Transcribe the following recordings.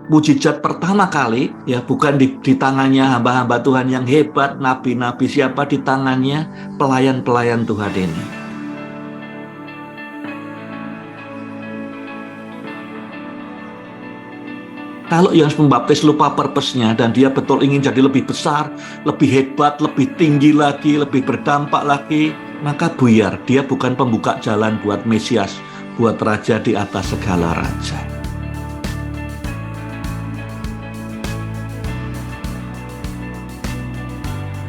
mujizat pertama kali ya bukan di tangannya hamba-hamba Tuhan yang hebat, nabi-nabi siapa, di tangannya pelayan-pelayan Tuhan ini. Kalau Yohanes Pembaptis lupa purpose-nya dan dia betul ingin jadi lebih besar, lebih hebat, lebih tinggi lagi, lebih berdampak lagi, maka buyar. Dia bukan pembuka jalan buat Mesias, buat raja di atas segala raja.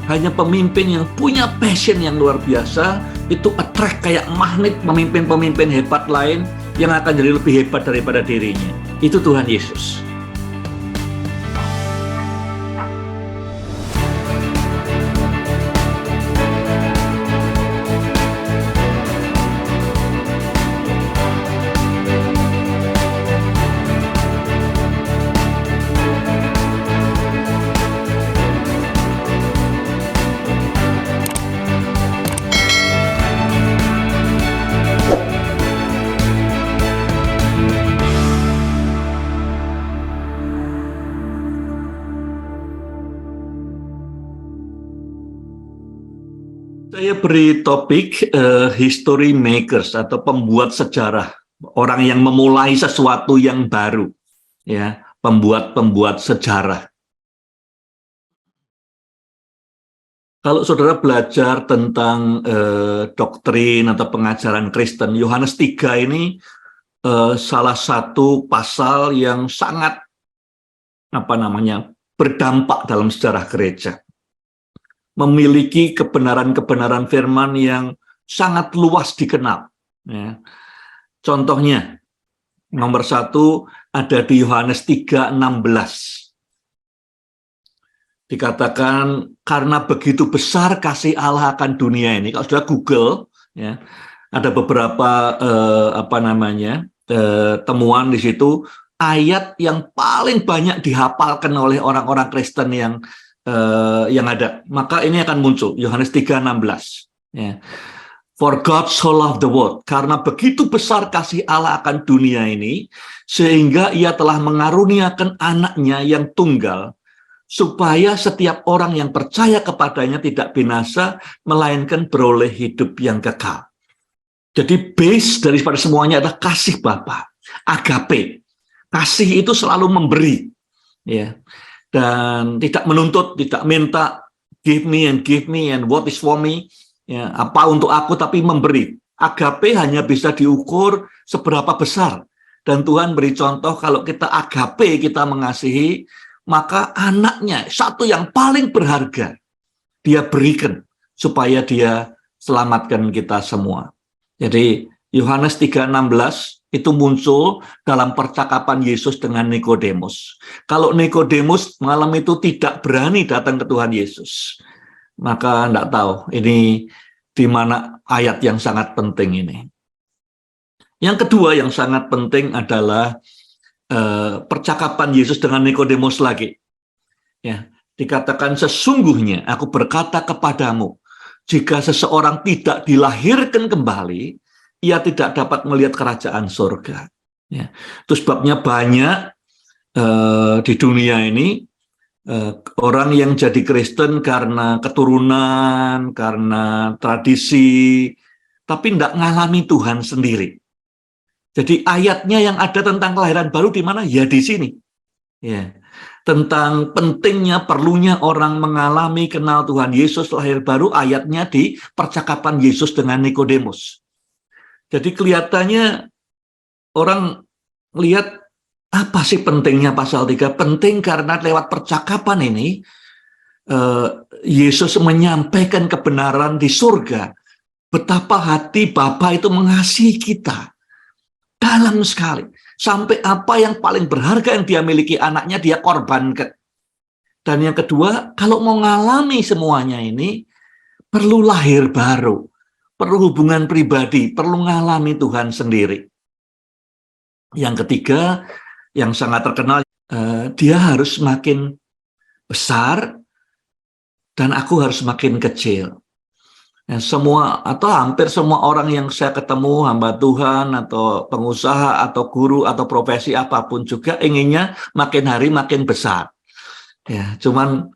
Hanya pemimpin yang punya passion yang luar biasa, itu attract kayak magnet pemimpin-pemimpin hebat lain yang akan jadi lebih hebat daripada dirinya. Itu Tuhan Yesus. Saya beri topik history makers atau pembuat sejarah, orang yang memulai sesuatu yang baru, ya, pembuat sejarah. Kalau saudara belajar tentang doktrin atau pengajaran Kristen, Yohanes 3 ini salah satu pasal yang sangat berdampak dalam sejarah gereja. Memiliki kebenaran-kebenaran firman yang sangat luas dikenal. Ya. Contohnya, nomor 1 ada di Yohanes 3:16. Dikatakan, karena begitu besar kasih Allah akan dunia ini. Kalau sudah Google, ya, ada beberapa temuan di situ, ayat yang paling banyak dihafalkan oleh orang-orang Kristen yang ada, maka ini akan muncul Yohanes 3:16 ya. For God so loved the world, karena begitu besar kasih Allah akan dunia ini sehingga ia telah mengaruniakan anaknya yang tunggal supaya setiap orang yang percaya kepadanya tidak binasa melainkan beroleh hidup yang kekal. Jadi base daripada semuanya adalah kasih Bapa, agape. Kasih itu selalu memberi, ya. Dan tidak menuntut, tidak minta give me and what is for me, ya, apa untuk aku, tapi memberi. Agape hanya bisa diukur seberapa besar, dan Tuhan beri contoh kalau kita agape, kita mengasihi, maka anaknya satu yang paling berharga dia berikan supaya dia selamatkan kita semua. Jadi Yohanes 3:16 itu muncul dalam percakapan Yesus dengan Nikodemus. Kalau Nikodemus malam itu tidak berani datang ke Tuhan Yesus, maka enggak tahu ini di mana ayat yang sangat penting ini. Yang kedua yang sangat penting adalah percakapan Yesus dengan Nikodemus lagi. Ya, dikatakan sesungguhnya aku berkata kepadamu, jika seseorang tidak dilahirkan kembali, ia tidak dapat melihat kerajaan surga. Ya. Itu sebabnya banyak di dunia ini orang yang jadi Kristen karena keturunan, karena tradisi, tapi tidak ngalami Tuhan sendiri. Jadi ayatnya yang ada tentang kelahiran baru di mana? Ya di sini. Ya. Tentang pentingnya, perlunya orang mengalami kenal Tuhan Yesus lahir baru, ayatnya di percakapan Yesus dengan Nikodemus. Jadi kelihatannya orang lihat apa sih pentingnya pasal 3? Penting karena lewat percakapan ini Yesus menyampaikan kebenaran di surga. Betapa hati Bapa itu mengasihi kita. Dalam sekali. Sampai apa yang paling berharga yang dia miliki, anaknya, dia korbankan. Dan yang kedua, kalau mau mengalami semuanya ini, perlu lahir baru. Perlu hubungan pribadi, perlu mengalami Tuhan sendiri. Yang ketiga, yang sangat terkenal, dia harus makin besar dan aku harus makin kecil. Ya, semua atau hampir semua orang yang saya ketemu, hamba Tuhan atau pengusaha atau guru atau profesi apapun juga inginnya makin hari makin besar. Ya, cuman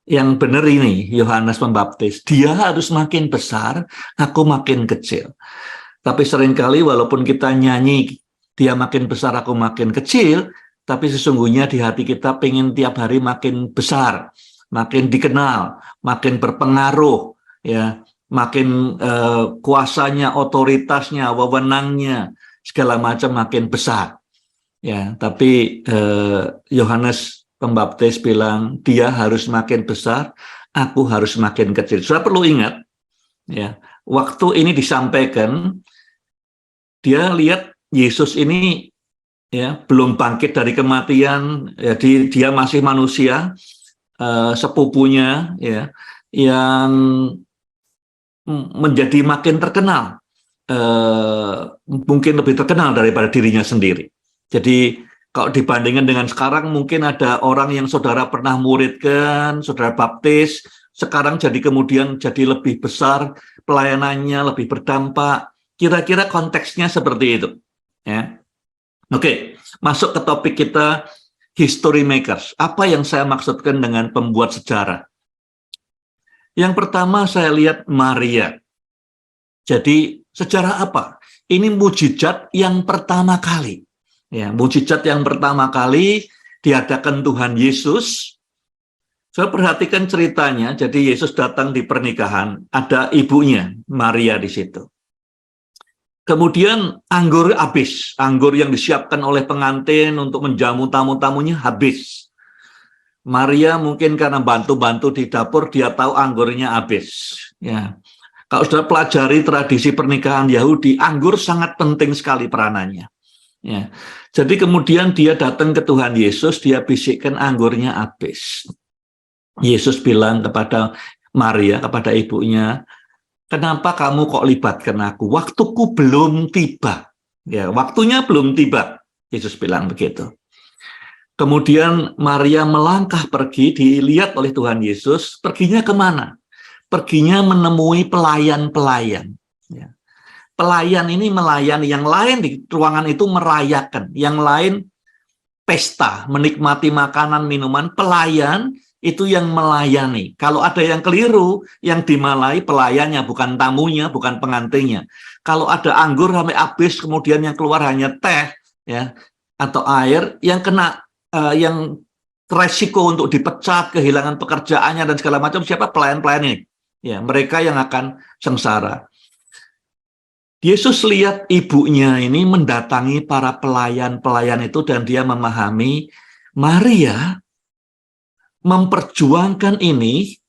yang benar ini Yohanes Pembaptis, dia harus makin besar, aku makin kecil. Tapi seringkali walaupun kita nyanyi dia makin besar, aku makin kecil, tapi sesungguhnya di hati kita pengen tiap hari makin besar, makin dikenal, makin berpengaruh, ya, makin kuasanya, otoritasnya, wewenangnya, segala macam makin besar. Ya, tapi Yohanes Pembaptis bilang dia harus makin besar, aku harus makin kecil. Saya perlu ingat, ya, waktu ini disampaikan, dia lihat Yesus ini ya belum bangkit dari kematian, jadi dia masih manusia, sepupunya ya yang menjadi makin terkenal, mungkin lebih terkenal daripada dirinya sendiri. Jadi kalau dibandingkan dengan sekarang, mungkin ada orang yang saudara pernah muridkan, saudara baptis, sekarang jadi kemudian jadi lebih besar pelayanannya, lebih berdampak. Kira-kira konteksnya seperti itu. Ya. Oke, masuk ke topik kita, history makers. Apa yang saya maksudkan dengan pembuat sejarah? Yang pertama saya lihat Maria. Jadi sejarah apa? Ini mujizat yang pertama kali. Ya, mujizat yang pertama kali diadakan Tuhan Yesus. Saya perhatikan ceritanya. Jadi Yesus datang di pernikahan, ada ibunya Maria di situ. Kemudian anggur habis, anggur yang disiapkan oleh pengantin untuk menjamu tamu-tamunya habis. Maria mungkin karena bantu-bantu di dapur, dia tahu anggurnya habis. Ya, kalau sudah pelajari tradisi pernikahan Yahudi, anggur sangat penting sekali peranannya. Ya, jadi kemudian dia datang ke Tuhan Yesus, dia bisikkan anggurnya habis. Yesus bilang kepada Maria, kepada ibunya, kenapa kamu kok libatkan aku? Waktuku belum tiba. Ya, waktunya belum tiba. Yesus bilang begitu. Kemudian Maria melangkah pergi, dilihat oleh Tuhan Yesus. Perginya kemana? Perginya menemui pelayan-pelayan. Ya. Pelayan ini melayani, yang lain di ruangan itu merayakan, yang lain pesta, menikmati makanan, minuman. Pelayan itu yang melayani. Kalau ada yang keliru, yang dimalai pelayannya, bukan tamunya, bukan pengantinnya. Kalau ada anggur sampai habis, kemudian yang keluar hanya teh, ya, atau air, yang kena, yang resiko untuk dipecat, kehilangan pekerjaannya dan segala macam, siapa? Pelayan-pelayan ini. Ya, mereka yang akan sengsara. Yesus lihat ibunya ini mendatangi para pelayan-pelayan itu dan dia memahami Maria memperjuangkan ini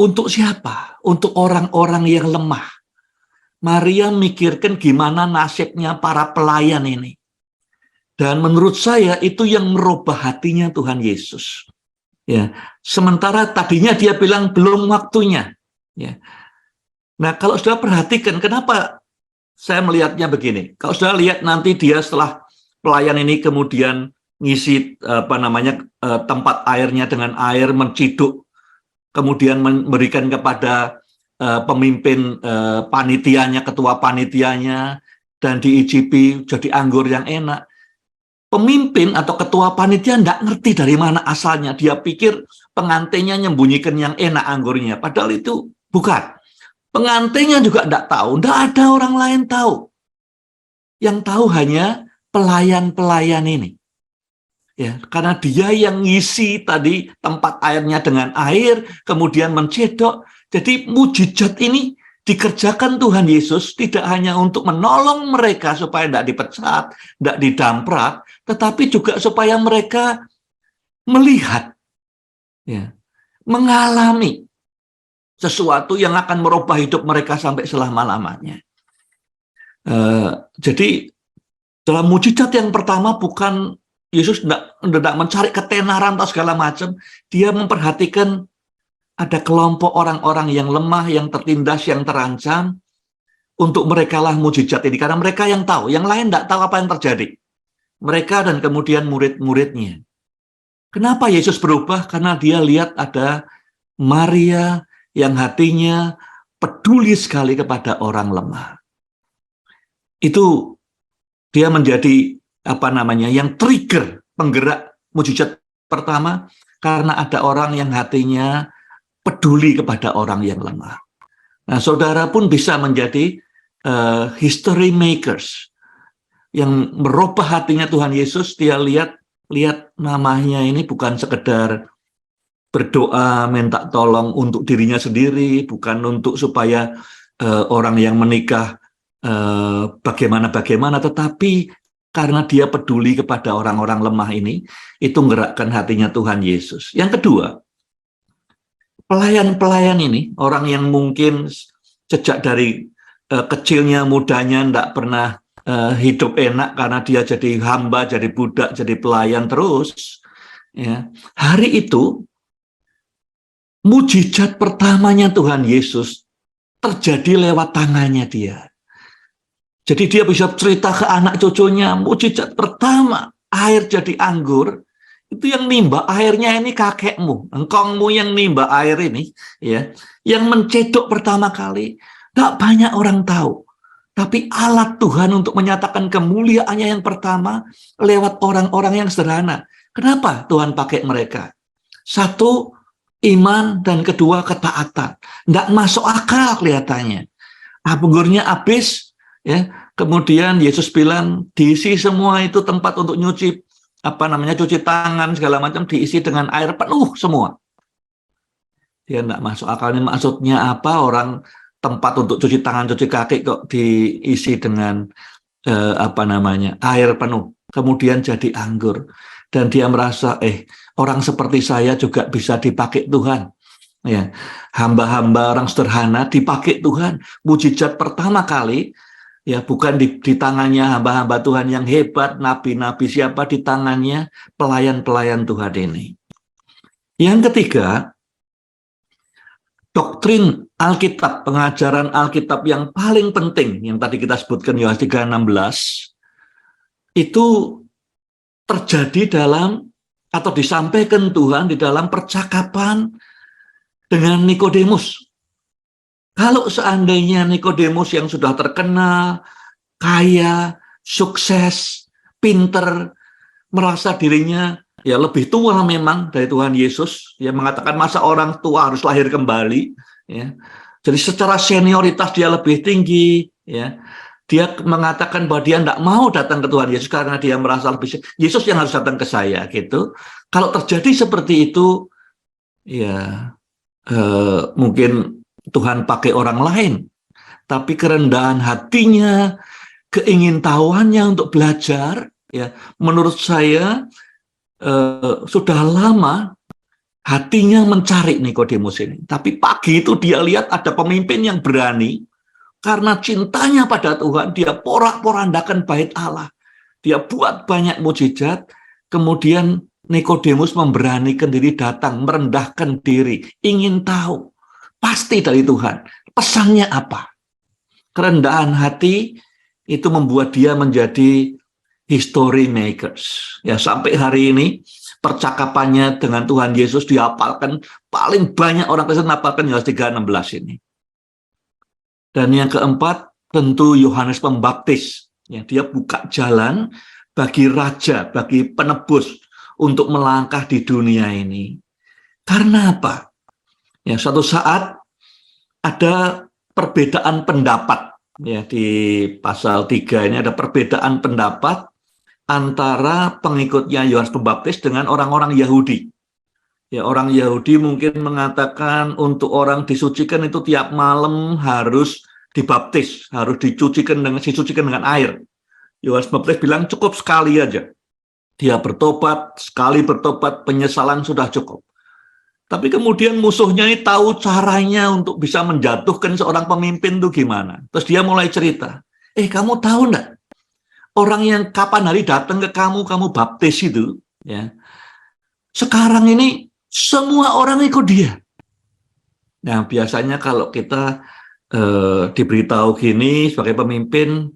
untuk siapa? Untuk orang-orang yang lemah. Maria mikirkan gimana nasibnya para pelayan ini. Dan menurut saya itu yang merubah hatinya Tuhan Yesus. Ya, sementara tadinya dia bilang belum waktunya. Ya. Nah, kalau sudah perhatikan, kenapa saya melihatnya begini? Kalau sudah lihat nanti dia setelah pelayan ini kemudian ngisi tempat airnya dengan air, menciduk, kemudian memberikan kepada pemimpin panitianya, ketua panitianya, dan diicipi jadi anggur yang enak. Pemimpin atau ketua panitia tidak ngerti dari mana asalnya. Dia pikir pengantinnya nyembunyikan yang enak anggurnya. Padahal itu bukan. Pengantinnya juga tidak tahu. Tidak ada orang lain tahu. Yang tahu hanya pelayan-pelayan ini. Ya, karena dia yang ngisi tadi tempat airnya dengan air, kemudian mencedok. Jadi mujizat ini dikerjakan Tuhan Yesus tidak hanya untuk menolong mereka supaya tidak dipecat, tidak didamprat, tetapi juga supaya mereka melihat, ya, mengalami sesuatu yang akan merubah hidup mereka sampai selama-lamanya. Jadi dalam mujizat yang pertama bukan Yesus tidak mencari ketenaran atau segala macam, dia memperhatikan ada kelompok orang-orang yang lemah, yang tertindas, yang terancam, untuk mereka lah mujizat ini. Karena mereka yang tahu, yang lain tidak tahu apa yang terjadi. Mereka dan kemudian murid-muridnya. Kenapa Yesus berubah? Karena dia lihat ada Maria yang hatinya peduli sekali kepada orang lemah. Itu dia menjadi yang trigger, penggerak mujizat pertama, karena ada orang yang hatinya peduli kepada orang yang lemah. Nah, saudara pun bisa menjadi history makers yang merubah hatinya Tuhan Yesus. Dia lihat namanya ini bukan sekedar berdoa minta tolong untuk dirinya sendiri, bukan untuk supaya orang yang menikah bagaimana, tetapi karena dia peduli kepada orang-orang lemah ini, itu menggerakkan hatinya Tuhan Yesus. Yang kedua, pelayan-pelayan ini, orang yang mungkin sejak dari kecilnya, mudanya tidak pernah hidup enak karena dia jadi hamba, jadi budak, jadi pelayan terus. Ya. Hari itu, mujizat pertamanya Tuhan Yesus terjadi lewat tangannya dia. Jadi dia bisa cerita ke anak cucunya, mujizat pertama, air jadi anggur, itu yang nimba airnya ini kakekmu, engkongmu yang nimba air ini, ya, yang mencedok pertama kali. Gak banyak orang tahu, tapi alat Tuhan untuk menyatakan kemuliaannya yang pertama lewat orang-orang yang sederhana. Kenapa Tuhan pakai mereka? Satu, iman, dan kedua, ketaatan. Nggak masuk akal kelihatannya. Anggurnya habis, ya. Kemudian Yesus bilang diisi semua itu tempat untuk nyuci cuci tangan segala macam, diisi dengan air penuh semua. Dia nggak masuk akalnya, maksudnya apa, orang tempat untuk cuci tangan, cuci kaki kok diisi dengan air penuh, kemudian jadi anggur. Dan dia merasa orang seperti saya juga bisa dipakai Tuhan. Ya, hamba-hamba orang sederhana dipakai Tuhan. Mujizat pertama kali, ya, bukan di tangannya hamba-hamba Tuhan yang hebat, nabi-nabi siapa, di tangannya pelayan-pelayan Tuhan ini. Yang ketiga, doktrin Alkitab, pengajaran Alkitab yang paling penting, yang tadi kita sebutkan Yohanes 3:16, itu terjadi dalam atau disampaikan Tuhan di dalam percakapan dengan Nikodemus. Kalau seandainya Nikodemus yang sudah terkenal, kaya, sukses, pinter, merasa dirinya ya lebih tua memang dari Tuhan Yesus, ya, mengatakan masa orang tua harus lahir kembali, ya. Jadi secara senioritas dia lebih tinggi, ya. Dia mengatakan bahwa dia tidak mau datang ke Tuhan Yesus karena dia merasa lebih Yesus yang harus datang ke saya, gitu. Kalau terjadi seperti itu, ya mungkin Tuhan pakai orang lain, tapi kerendahan hatinya, keingintahuannya untuk belajar, ya, menurut saya sudah lama hatinya mencari Nikodemus ini. Tapi pagi itu dia lihat ada pemimpin yang berani, karena cintanya pada Tuhan, dia porak-porandakan bait Allah, dia buat banyak mujizat. Kemudian Nikodemus memberanikan diri datang, merendahkan diri, ingin tahu pasti dari Tuhan, pesannya apa. Kerendahan hati itu membuat dia menjadi history makers. Ya, sampai hari ini percakapannya dengan Tuhan Yesus dihafalkan, paling banyak orang Kristen hafalkan Yohanes 3:16 ini. Dan yang keempat, tentu Yohanes Pembaptis. Ya, dia buka jalan bagi raja, bagi penebus untuk melangkah di dunia ini. Karena apa? Ya, suatu saat ada perbedaan pendapat, ya, di pasal 3 ini ada perbedaan pendapat antara pengikutnya Yohanes Pembaptis dengan orang-orang Yahudi. Ya, orang Yahudi mungkin mengatakan untuk orang disucikan itu tiap malam harus dibaptis, harus disucikan dengan air. Yohanes Pembaptis bilang cukup sekali aja. Dia bertobat, sekali bertobat, penyesalan sudah cukup. Tapi kemudian musuhnya ini tahu caranya untuk bisa menjatuhkan seorang pemimpin itu gimana. Terus dia mulai cerita, kamu tahu enggak? Orang yang kapan hari datang ke kamu baptis itu, ya, sekarang ini semua orang ikut dia. Nah, biasanya kalau kita diberitahu gini sebagai pemimpin,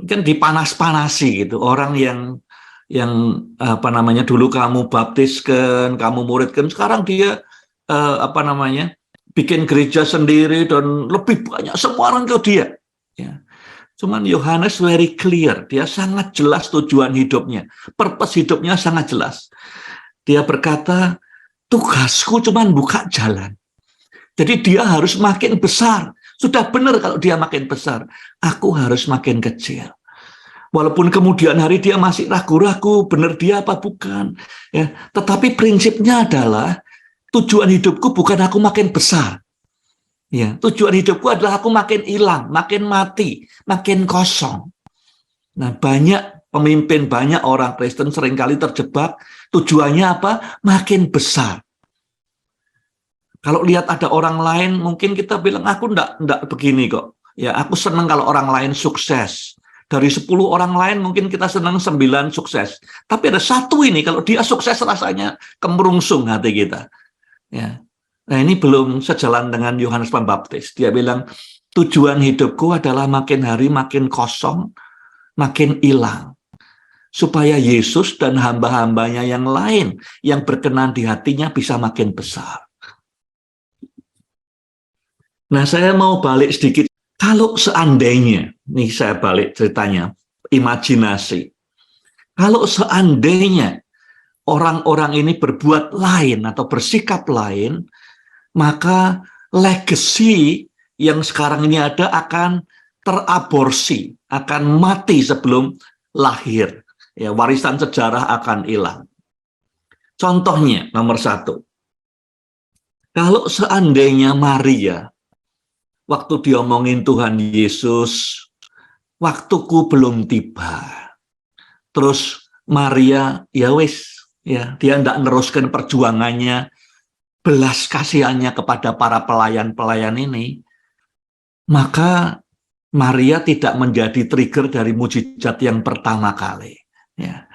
kan dipanas-panasi gitu. Orang yang dulu kamu baptiskan, kamu muridkan, sekarang dia bikin gereja sendiri dan lebih banyak semua orang ke dia. Ya. Cuman Yohanes very clear, dia sangat jelas tujuan hidupnya, purpose hidupnya sangat jelas. Dia berkata, tugasku cuman buka jalan. Jadi dia harus makin besar. Sudah benar kalau dia makin besar, aku harus makin kecil. Walaupun kemudian hari dia masih ragu-ragu, benar dia apa bukan. Ya, tetapi prinsipnya adalah, tujuan hidupku bukan aku makin besar. Ya, tujuan hidupku adalah aku makin hilang, makin mati, makin kosong. Nah, banyak pemimpin, banyak orang Kristen seringkali terjebak, tujuannya apa? Makin besar. Kalau lihat ada orang lain, mungkin kita bilang, aku enggak begini kok. Ya, aku senang kalau orang lain sukses. Dari 10 orang lain mungkin kita senang 9 sukses. Tapi ada satu ini, kalau dia sukses rasanya kemerungsung hati kita. Ya. Nah, ini belum sejalan dengan Yohanes Pembaptis. Dia bilang, tujuan hidupku adalah makin hari makin kosong, makin hilang. Supaya Yesus dan hamba-hambanya yang lain yang berkenan di hatinya bisa makin besar. Nah, saya mau balik sedikit. Kalau seandainya, nih saya balik ceritanya, imajinasi. Kalau seandainya orang-orang ini berbuat lain atau bersikap lain, maka legacy yang sekarang ini ada akan teraborsi, akan mati sebelum lahir. Ya, warisan sejarah akan hilang. Contohnya, nomor 1. Kalau seandainya Maria, waktu diomongin Tuhan Yesus, waktuku belum tiba. Terus Maria, ya wis, ya dia tidak meneruskan perjuangannya, belas kasihannya kepada para pelayan-pelayan ini, maka Maria tidak menjadi trigger dari mujizat yang pertama kali. Ya.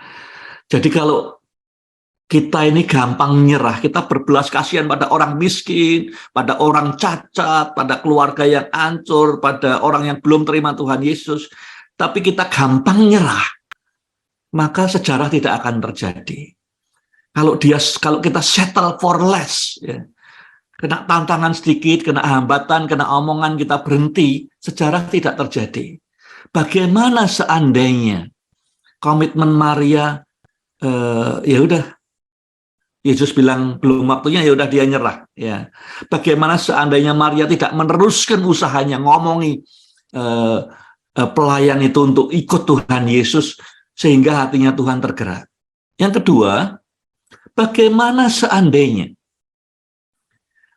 Jadi kalau kita ini gampang nyerah, kita berbelas kasihan pada orang miskin, pada orang cacat, pada keluarga yang hancur, pada orang yang belum terima Tuhan Yesus, tapi kita gampang nyerah, maka sejarah tidak akan terjadi. Kalau kita settle for less, ya, kena tantangan sedikit, kena hambatan, kena omongan, kita berhenti, sejarah tidak terjadi. Bagaimana seandainya komitmen Maria, ya udah, Yesus bilang belum waktunya, ya udah dia nyerah. Ya, bagaimana seandainya Maria tidak meneruskan usahanya, ngomongi pelayan itu untuk ikut Tuhan Yesus sehingga hatinya Tuhan tergerak. Yang kedua, bagaimana seandainya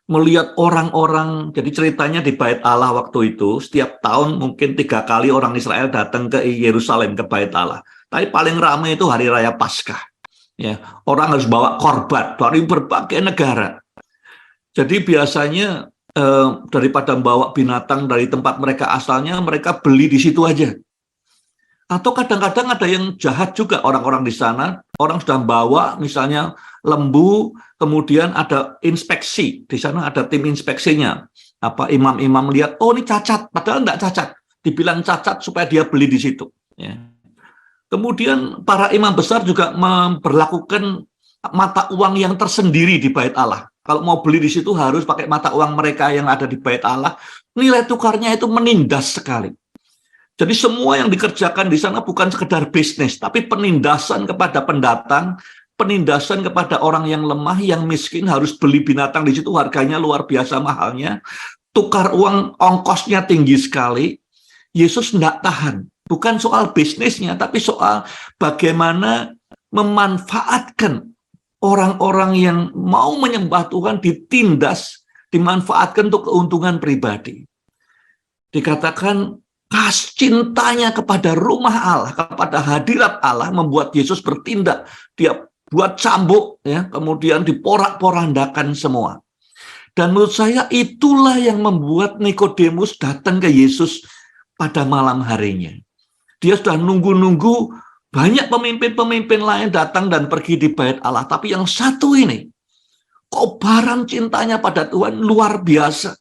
melihat orang-orang, jadi ceritanya di Bait Allah waktu itu, setiap tahun mungkin 3 kali orang Israel datang ke Yerusalem, ke Bait Allah. Tapi paling ramai itu Hari Raya Paskah. Ya, orang harus bawa korban dari berbagai negara. Jadi biasanya daripada membawa binatang dari tempat mereka asalnya, mereka beli di situ aja. Atau kadang-kadang ada yang jahat juga orang-orang di sana. Orang sudah bawa misalnya lembu, kemudian ada inspeksi. Di sana ada tim inspeksinya. Imam-imam lihat, oh ini cacat, padahal enggak cacat. Dibilang cacat supaya dia beli di situ. Ya. Kemudian para imam besar juga memberlakukan mata uang yang tersendiri di Bait Allah. Kalau mau beli di situ harus pakai mata uang mereka yang ada di Bait Allah. Nilai tukarnya itu menindas sekali. Jadi semua yang dikerjakan di sana bukan sekedar bisnis, tapi penindasan kepada pendatang, penindasan kepada orang yang lemah, yang miskin, harus beli binatang di situ, harganya luar biasa mahalnya. Tukar uang, ongkosnya tinggi sekali. Yesus tidak tahan. Bukan soal bisnisnya, tapi soal bagaimana memanfaatkan orang-orang yang mau menyembah Tuhan ditindas, dimanfaatkan untuk keuntungan pribadi. Dikatakan cintanya kepada rumah Allah, kepada hadirat Allah membuat Yesus bertindak. Dia buat cambuk, ya, kemudian diporak-porandakan semua. Dan menurut saya itulah yang membuat Nikodemus datang ke Yesus pada malam harinya. Dia sudah nunggu-nunggu, banyak pemimpin-pemimpin lain datang dan pergi di Bait Allah. Tapi yang satu ini, kobaran cintanya pada Tuhan luar biasa.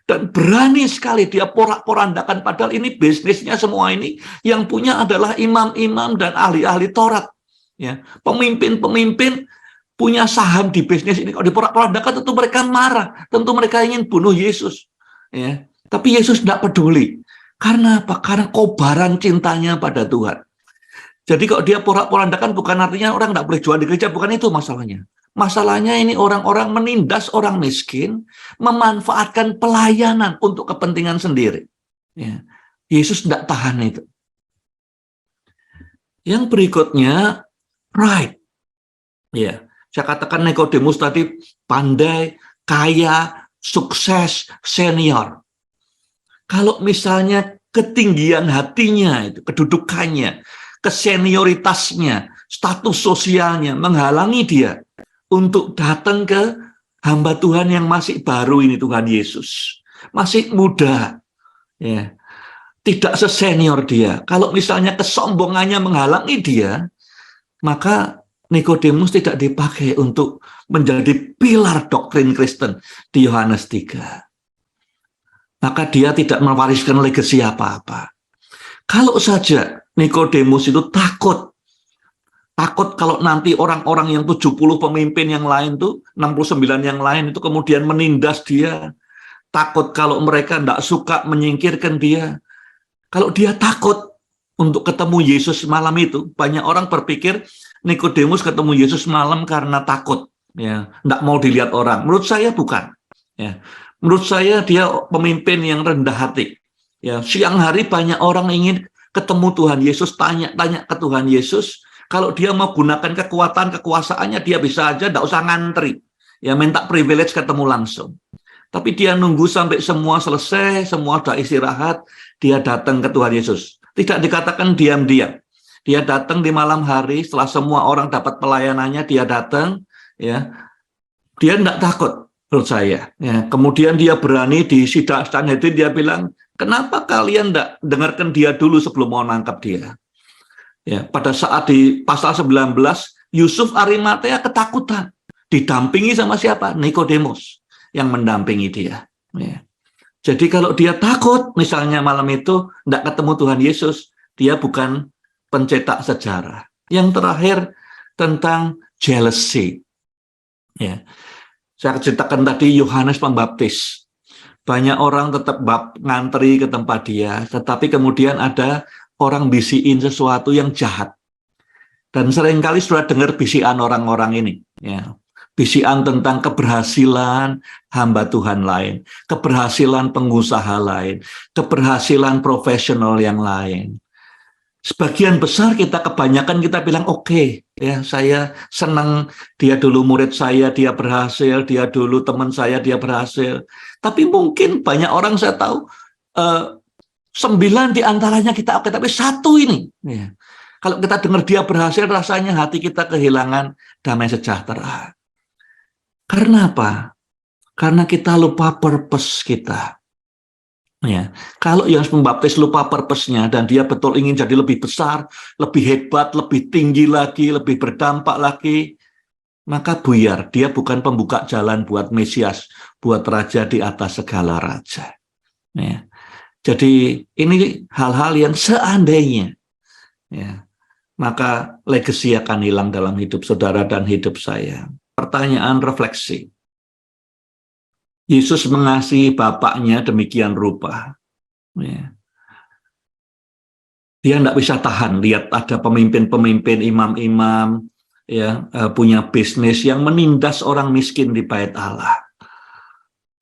Dan berani sekali dia porak-porandakan, padahal ini bisnisnya semua ini. Yang punya adalah imam-imam dan ahli-ahli Taurat. Ya, pemimpin-pemimpin punya saham di bisnis ini, kalau diporak-porandakan tentu mereka marah, tentu mereka ingin bunuh Yesus. Ya. Tapi Yesus tidak peduli. Karena apa? Karena kobaran cintanya pada Tuhan. Jadi kalau dia porak-porandakan bukan artinya orang tidak boleh jual di gereja, bukan itu masalahnya. Masalahnya ini orang-orang menindas orang miskin, memanfaatkan pelayanan untuk kepentingan sendiri. Ya. Yesus tidak tahan itu. Yang berikutnya, pride. Ya, saya katakan Nikodemus tadi pandai, kaya, sukses, senior. Kalau misalnya ketinggian hatinya, itu kedudukannya, kesenioritasnya, status sosialnya menghalangi dia untuk datang ke hamba Tuhan yang masih baru ini, Tuhan Yesus. Masih muda. Ya. Tidak sesenior dia. Kalau misalnya kesombongannya menghalangi dia, maka Nikodemus tidak dipakai untuk menjadi pilar doktrin Kristen di Yohanes 3. Maka dia tidak mewariskan legasi apa-apa. Kalau saja Nikodemus itu takut kalau nanti orang-orang yang 70 pemimpin yang lain tuh, 69 yang lain itu kemudian menindas dia, takut kalau mereka tidak suka menyingkirkan dia. Kalau dia takut untuk ketemu Yesus malam itu, banyak orang berpikir Nikodemus ketemu Yesus malam karena takut, ya, tidak mau dilihat orang. Menurut saya bukan. Ya. Menurut saya dia pemimpin yang rendah hati. Ya, siang hari banyak orang ingin ketemu Tuhan Yesus, tanya ke Tuhan Yesus. Kalau dia mau gunakan kekuatan kekuasaannya, dia bisa aja tidak usah ngantri, ya, minta privilege ketemu langsung. Tapi dia nunggu sampai semua selesai, semua sudah istirahat, dia datang ke Tuhan Yesus. Tidak dikatakan diam-diam. Dia datang di malam hari, setelah semua orang dapat pelayanannya, dia datang, ya. Dia tidak takut, menurut saya. Ya. Kemudian dia berani di sidang Sanhedrin, dia bilang, kenapa kalian tidak dengarkan dia dulu sebelum mau nangkap dia? Ya, pada saat di pasal 19, Yusuf Arimatea ketakutan. Didampingi sama siapa? Nikodemus yang mendampingi dia. Ya. Jadi kalau dia takut, misalnya malam itu tidak ketemu Tuhan Yesus, dia bukan pencetak sejarah. Yang terakhir tentang jealousy. Ya. Saya ceritakan tadi Yohanes Pembaptis. Banyak orang tetap ngantri ke tempat dia, tetapi kemudian ada orang bisikin sesuatu yang jahat. Dan seringkali sudah dengar bisikan orang-orang ini. Ya. Bisikan tentang keberhasilan hamba Tuhan lain, keberhasilan pengusaha lain, keberhasilan profesional yang lain. Sebagian besar kebanyakan kita bilang oke, ya, saya senang dia dulu murid saya, dia berhasil, dia dulu teman saya, dia berhasil. Tapi mungkin banyak orang saya tahu 9 diantaranya kita oke, tapi satu ini, ya, kalau kita dengar dia berhasil, rasanya hati kita kehilangan damai sejahtera. Karena apa? Karena kita lupa purpose kita. Ya, kalau yang pembaptis lupa purpose-nya dan dia betul ingin jadi lebih besar, lebih hebat, lebih tinggi lagi, lebih berdampak lagi, maka buyar. Dia bukan pembuka jalan buat Mesias, buat raja di atas segala raja. Ya. Jadi ini hal-hal yang seandainya, ya, maka legacy akan hilang dalam hidup saudara dan hidup saya. Pertanyaan refleksi. Yesus mengasihi Bapaknya demikian rupa. Ya. Dia tidak bisa tahan lihat ada pemimpin-pemimpin, imam-imam, ya, punya bisnis yang menindas orang miskin di bait Allah.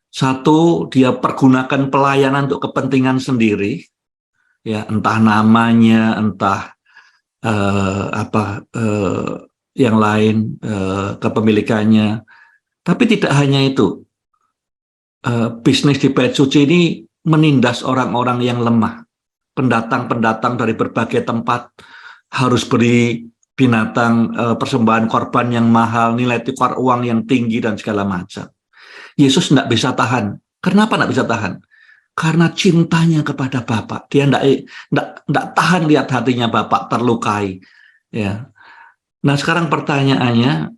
Satu, dia pergunakan pelayanan untuk kepentingan sendiri, ya, entah namanya, entah yang lain, kepemilikannya. Tapi tidak hanya itu. Bisnis di bait suci ini menindas orang-orang yang lemah. Pendatang-pendatang dari berbagai tempat harus beri binatang persembahan korban yang mahal, nilai tukar uang yang tinggi, dan segala macam. Yesus tidak bisa tahan. Kenapa tidak bisa tahan? Karena cintanya kepada Bapa. Dia tidak tahan lihat hatinya Bapa terlukai. Ya. Nah, sekarang pertanyaannya,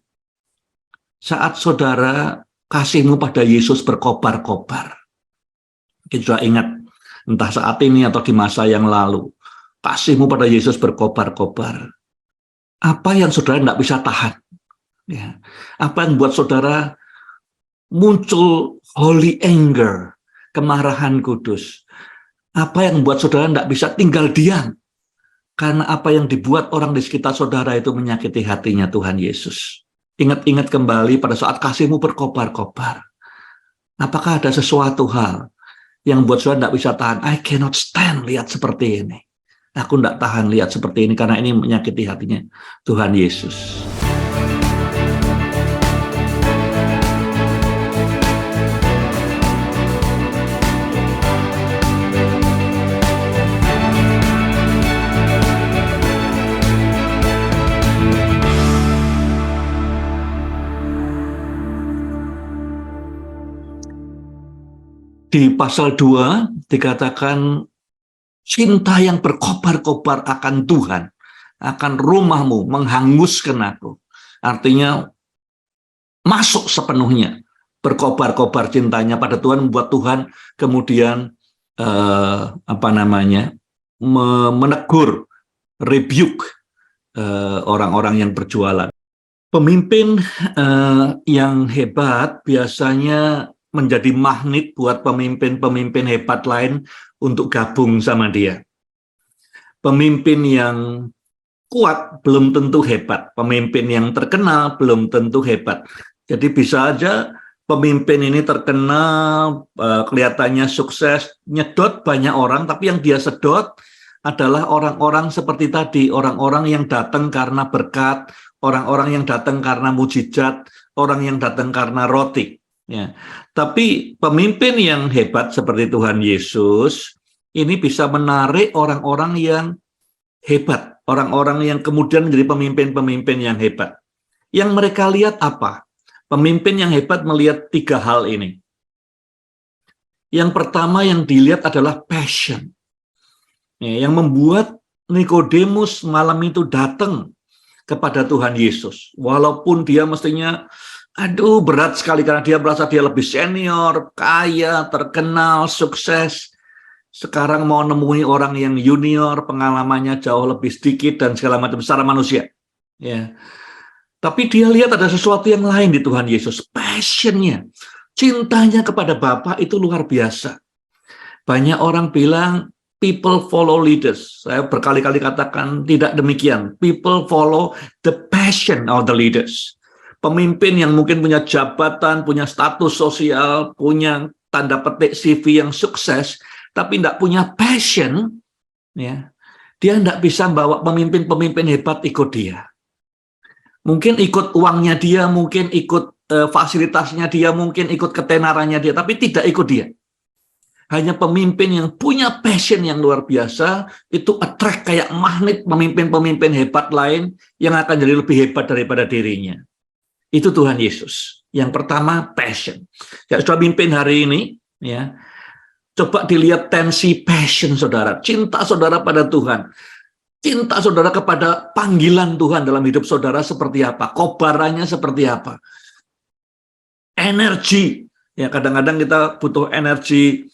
saat saudara kasihmu pada Yesus berkobar-kobar. Kita sudah ingat, entah saat ini atau di masa yang lalu, kasihmu pada Yesus berkobar-kobar. Apa yang saudara tidak bisa tahan? Ya. Apa yang buat saudara muncul holy anger, kemarahan kudus? Apa yang membuat saudara tidak bisa tinggal diam? Karena apa yang dibuat orang di sekitar saudara itu menyakiti hatinya Tuhan Yesus. Ingat-ingat kembali pada saat kasihmu berkobar-kobar. Apakah ada sesuatu hal yang buat saudara tidak bisa tahan? I cannot stand lihat seperti ini. Aku tidak tahan lihat seperti ini karena ini menyakiti hatinya Tuhan Yesus. Di pasal 2 dikatakan cinta yang berkobar-kobar akan Tuhan, akan rumahmu, menghanguskan aku. Artinya masuk sepenuhnya, berkobar-kobar cintanya pada Tuhan, membuat Tuhan kemudian menegur, rebuke orang-orang yang berjualan. Pemimpin yang hebat biasanya menjadi magnet buat pemimpin-pemimpin hebat lain untuk gabung sama dia. Pemimpin yang kuat belum tentu hebat, pemimpin yang terkenal belum tentu hebat. Jadi bisa aja pemimpin ini terkenal, kelihatannya sukses, nyedot banyak orang, tapi yang dia sedot adalah orang-orang seperti tadi, orang-orang yang datang karena berkat, orang-orang yang datang karena mujizat, orang yang datang karena roti. Ya. Tapi pemimpin yang hebat seperti Tuhan Yesus ini bisa menarik orang-orang yang hebat, orang-orang yang kemudian menjadi pemimpin-pemimpin yang hebat. Yang mereka lihat apa? Pemimpin yang hebat melihat 3 hal ini. Yang pertama yang dilihat adalah passion. Ya, yang membuat Nikodemus malam itu datang kepada Tuhan Yesus. Walaupun dia mestinya berat sekali karena dia merasa dia lebih senior, kaya, terkenal, sukses. Sekarang mau nemui orang yang junior, pengalamannya jauh lebih sedikit dan segala macam secara manusia. Ya. Tapi dia lihat ada sesuatu yang lain di Tuhan Yesus, passionnya, cintanya kepada Bapa itu luar biasa. Banyak orang bilang people follow leaders. Saya berkali-kali katakan tidak demikian. People follow the passion of the leaders. Pemimpin yang mungkin punya jabatan, punya status sosial, punya tanda petik CV yang sukses, tapi tidak punya passion, ya, dia tidak bisa bawa pemimpin-pemimpin hebat ikut dia. Mungkin ikut uangnya dia, mungkin ikut fasilitasnya dia, mungkin ikut ketenarannya dia, tapi tidak ikut dia. Hanya pemimpin yang punya passion yang luar biasa, itu attract kayak magnet pemimpin-pemimpin hebat lain yang akan jadi lebih hebat daripada dirinya. Itu Tuhan Yesus. Yang pertama, passion. Ya, sudah pimpin hari ini, ya. Coba dilihat tensi passion saudara, cinta saudara pada Tuhan. Cinta saudara kepada panggilan Tuhan dalam hidup saudara seperti apa? Kobarannya seperti apa? Energi. Ya, kadang-kadang kita butuh energi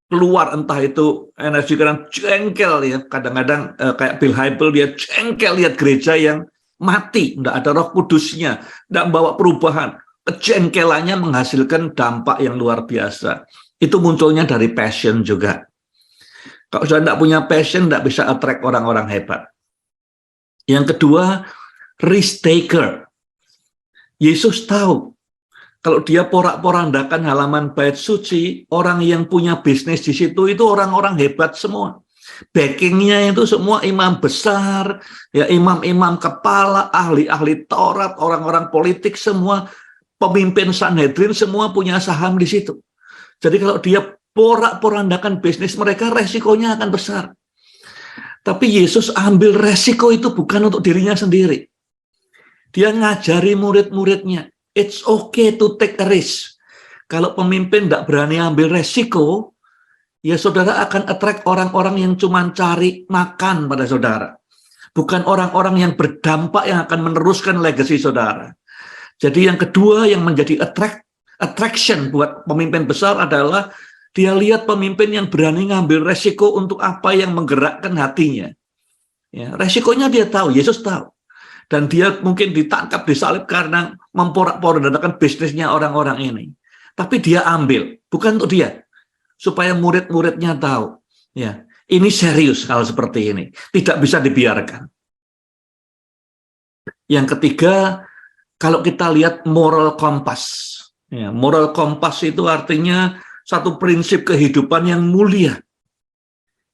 keluar, entah itu energi karena jengkel ya. Kadang-kadang kayak Bill Hybels, dia jengkel lihat gereja yang mati, tidak ada Roh Kudusnya, tidak membawa perubahan. Kejengkelannya menghasilkan dampak yang luar biasa. Itu munculnya dari passion juga. Kalau sudah tidak punya passion, tidak bisa attract orang-orang hebat. Yang kedua, risk taker. Yesus tahu, kalau dia porak-porandakan halaman bait suci, orang yang punya bisnis di situ itu orang-orang hebat semua. Backingnya itu semua imam besar, ya imam-imam kepala, ahli-ahli Taurat, orang-orang politik semua, pemimpin Sanhedrin semua punya saham di situ. Jadi kalau dia porak-porandakan bisnis mereka, resikonya akan besar. Tapi Yesus ambil resiko itu bukan untuk dirinya sendiri. Dia ngajari murid-muridnya, it's okay to take a risk. Kalau pemimpin tidak berani ambil resiko, ya saudara akan attract orang-orang yang cuma cari makan pada saudara. Bukan orang-orang yang berdampak yang akan meneruskan legacy saudara. Jadi yang kedua yang menjadi attraction buat pemimpin besar adalah dia lihat pemimpin yang berani ngambil resiko untuk apa yang menggerakkan hatinya. Ya, resikonya dia tahu, Yesus tahu. Dan dia mungkin ditangkap, disalib karena memporak-porandakan bisnisnya orang-orang ini. Tapi dia ambil, bukan untuk dia, supaya murid-muridnya tahu, ya, ini serius hal seperti ini, tidak bisa dibiarkan. Yang ketiga, kalau kita lihat moral kompas, ya, moral kompas itu artinya satu prinsip kehidupan yang mulia.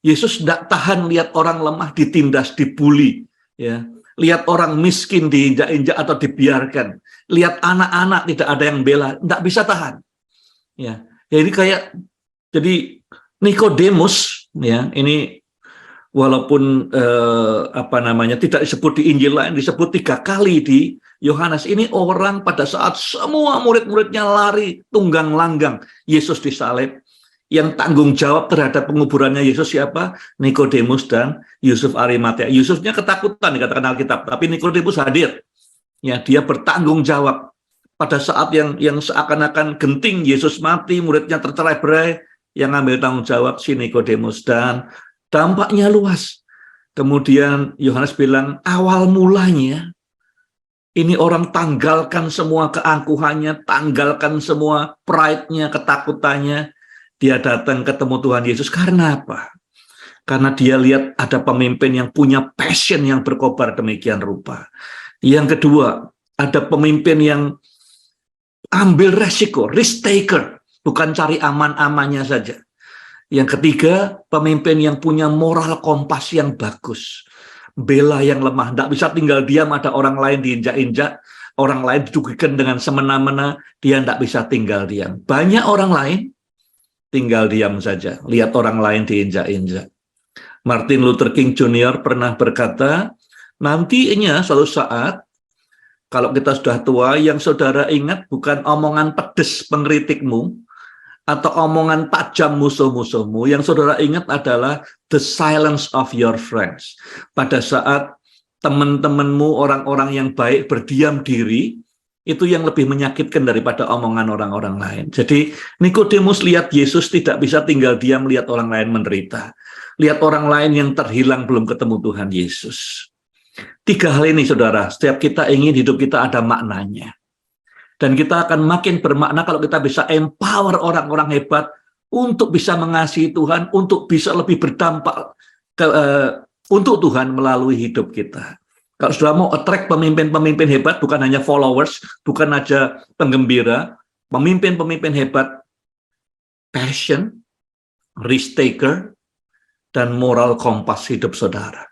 Yesus tidak tahan lihat orang lemah ditindas, dibully, ya, lihat orang miskin diinjak-injak atau dibiarkan, lihat anak-anak tidak ada yang bela, tidak bisa tahan. Ya, jadi jadi Nikodemus, ya, ini walaupun tidak disebut di Injil lain, disebut 3 kali di Yohanes. Ini orang pada saat semua murid-muridnya lari tunggang langgang, Yesus disalib. Yang tanggung jawab terhadap penguburannya Yesus siapa? Nikodemus dan Yusuf Arimatea. Yusufnya ketakutan dikatakan Alkitab, tapi Nikodemus hadir. Ya, dia bertanggung jawab pada saat yang seakan-akan genting Yesus mati, muridnya tercerai-berai, yang ambil tanggung jawab si Nikodemus, dan dampaknya luas. Kemudian Yohanes bilang awal mulanya ini orang tanggalkan semua keangkuhannya, tanggalkan semua pride-nya, ketakutannya. Dia datang ketemu Tuhan Yesus karena apa? Karena dia lihat ada pemimpin yang punya passion yang berkobar demikian rupa. Yang kedua, ada pemimpin yang ambil resiko, risk taker, bukan cari aman-amannya saja. Yang ketiga, pemimpin yang punya moral kompas yang bagus. Bela yang lemah, tidak bisa tinggal diam ada orang lain diinjak-injak, orang lain didugikan dengan semena-mena, dia tidak bisa tinggal diam. Banyak orang lain tinggal diam saja, lihat orang lain diinjak-injak. Martin Luther King Jr. pernah berkata, nantinya suatu saat, kalau kita sudah tua, yang saudara ingat bukan omongan pedes pengkritikmu, atau omongan tajam musuh-musuhmu, yang saudara ingat adalah the silence of your friends. Pada saat teman-temanmu, orang-orang yang baik berdiam diri, itu yang lebih menyakitkan daripada omongan orang-orang lain. Jadi Nikodemus lihat Yesus tidak bisa tinggal diam melihat orang lain menderita. Lihat orang lain yang terhilang belum ketemu Tuhan Yesus. 3 hal ini saudara, setiap kita ingin hidup kita ada maknanya. Dan kita akan makin bermakna kalau kita bisa empower orang-orang hebat untuk bisa mengasihi Tuhan, untuk bisa lebih berdampak untuk Tuhan melalui hidup kita. Kalau sudah mau attract pemimpin-pemimpin hebat, bukan hanya followers, bukan aja penggembira, pemimpin-pemimpin hebat, passion, risk taker, dan moral kompas hidup saudara.